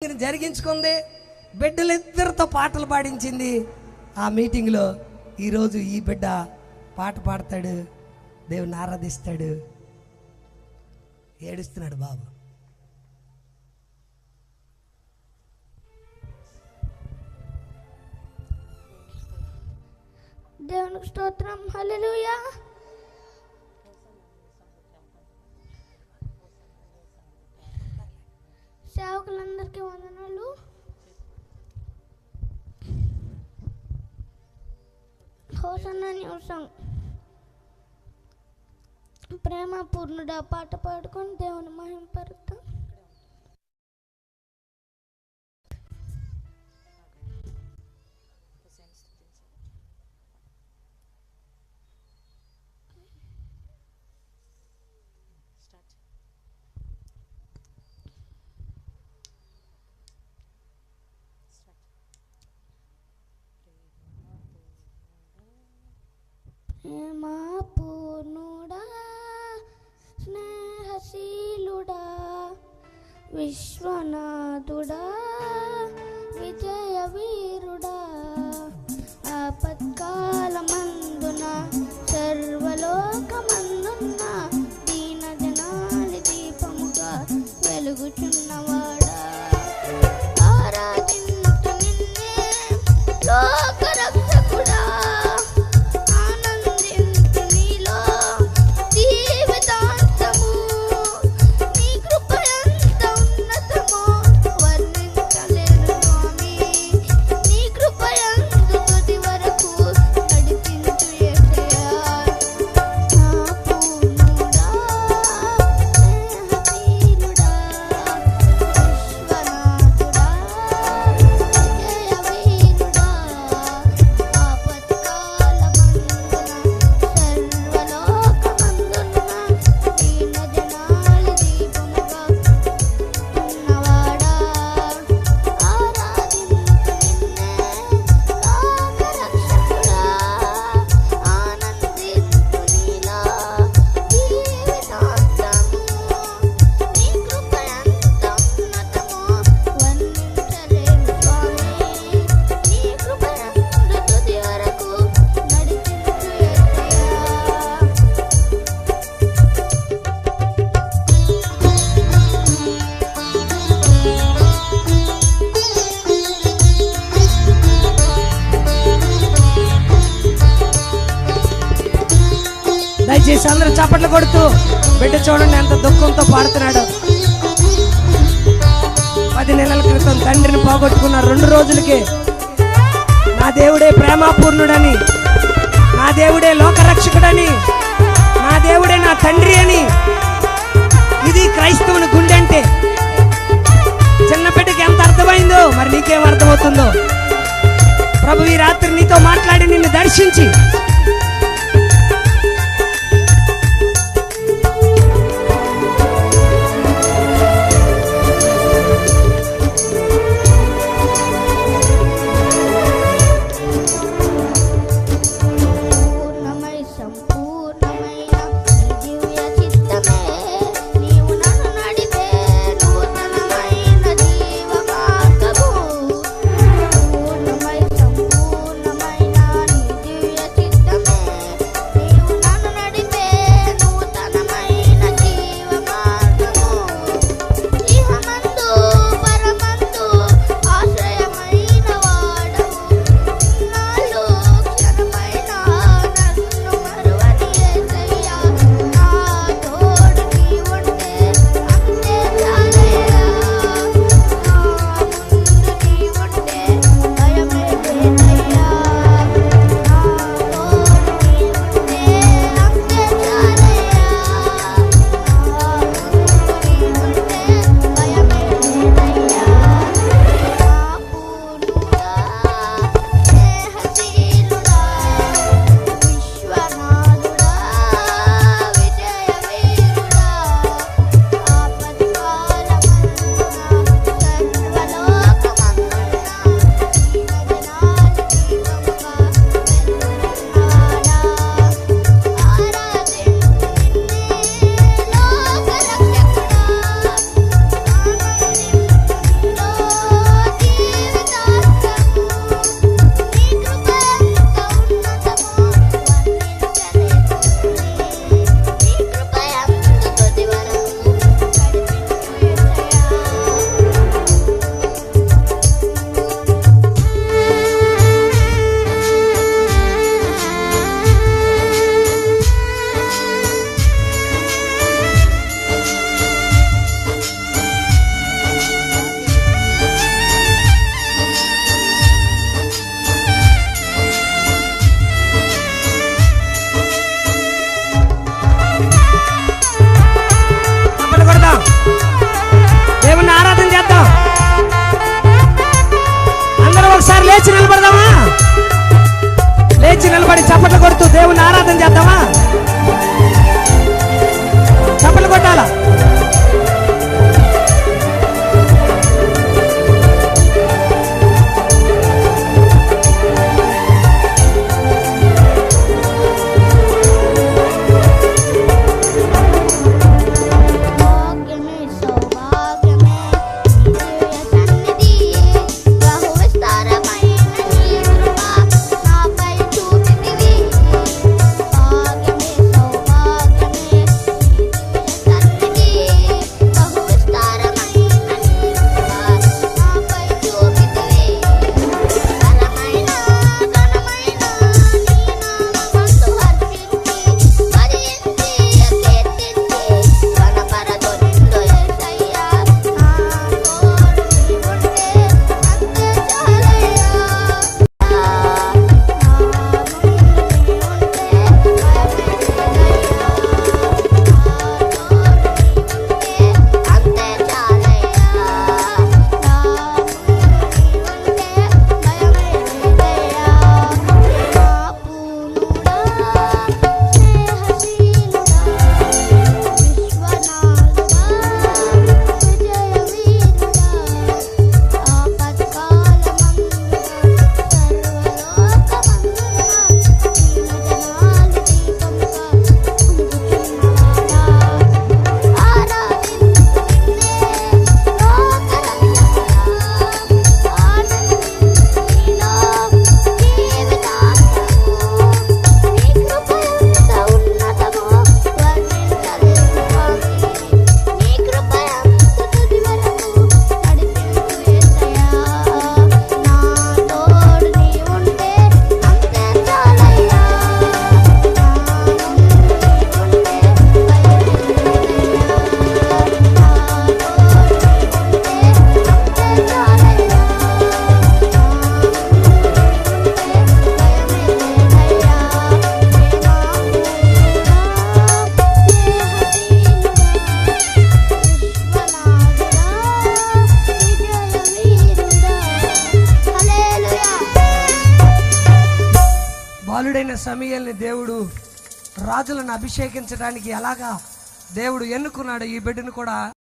జరిగించుకుంది, బిడ్డలిద్దరితో పాటలు పాడించింది. ఆ మీటింగ్లో ఈరోజు ఈ బిడ్డ పాట పాడతాడు, దేవుని ఆరాధిస్తాడు. ఏడుస్తున్నాడు బాబు. దేవునికి స్తోత్రం, హల్లెలూయా. సేవకులందరికీ వందనాలు. హోసన్నా న్యూ సాంగ్ ప్రేమ పూర్ణుడా పాట పాడుకొని దేవుని మహిమపరుద్దాం. ప్రేమ పూర్ణుడా, స్నేహశీలుడా, విశ్వనాథుడా, విజయ వీరుడా, ఆపత్కాలమందున సర్వలోకమందున్న దీన జనాలి దీపముగా వెలుగుచున్నవాడా, ఆరాధించు నిన్నే లోక రక్షకుడా, దయచేసి అందరూ చప్పట్లు కొడుతూ బిడ్డ చూడండి ఎంత దుఃఖంతో పాడుతున్నాడు. 10 నెలల క్రితం తండ్రిని పోగొట్టుకున్న 2 రోజులకి నా దేవుడే ప్రేమాపూర్ణుడని, నా దేవుడే లోకరక్షకుడని, నా దేవుడే నా తండ్రి అని, ఇది క్రైస్తవుని గుండె అంటే. చిన్న బిడ్డకి ఎంత అర్థమైందో మరి నీకేం అర్థమవుతుందో. ప్రభు ఈ రాత్రి నీతో మాట్లాడి నిన్ను దర్శించి చిత్తం నిలబడి చప్పట్లు కొడుతూ దేవుని ఆరాధన చేద్దామా? చప్పట్లు కొట్టాలా? భాగ్యమే సౌభాగ్యమే దివ్య సన్నిధి బహు విస్తారమైన నీ కృప నాపై చూపితివి. భాగ్యమే సౌభాగ్యమే దివ్య సన్నిధి బహు విస్తారమైన నీ కృప నాపై చూపితివి. ఘనమైన ఘనమైన నీ నామమందు హర్షించి భరించి కీర్తించి కనపరదొనిందు యేసయ్యా. నా తోడు నీవుంటే అంతే చాలయ్యా. నా ముందు నీవుంటే భయమే లేదయ్యా. నా తోడు నీవుంటే అంతే చాలయ్యా. నా ముందు నీవుంటే భయమే లేదయ్యా. నా పూనుడా స్నేహశీలుడా విశ్వనాథుడా విజయవీరుడా ఆపత్కాలమందున సర్వలోకమందున దీనజనాలు దీపముగా వెలుగుచున్నవాడా. ఆరాధింతు నిన్నే లోకరక్షకుడా. ఆనందింతు నీలో జీవితాంతము. నీ కృప ఎంత ఉన్నతమో వర్ణించలేము స్వామి. నీ కృప ఎంత తుది వరకు నడిపించు యేసయ్యా. నా తోడు నీవుంటే అంతే చాలయ్యా. నా ముందు నీవుంటే భయమే లేదయ్యా. నా తోడు నీవుంటే అంతే చాలయ్యా. బాలుడైన సమూయేలుని దేవుడు రాజులను అభిషేకించడానికి ఎలాగా దేవుడు ఎన్నుకున్నాడు, ఈ బిడ్డను కూడా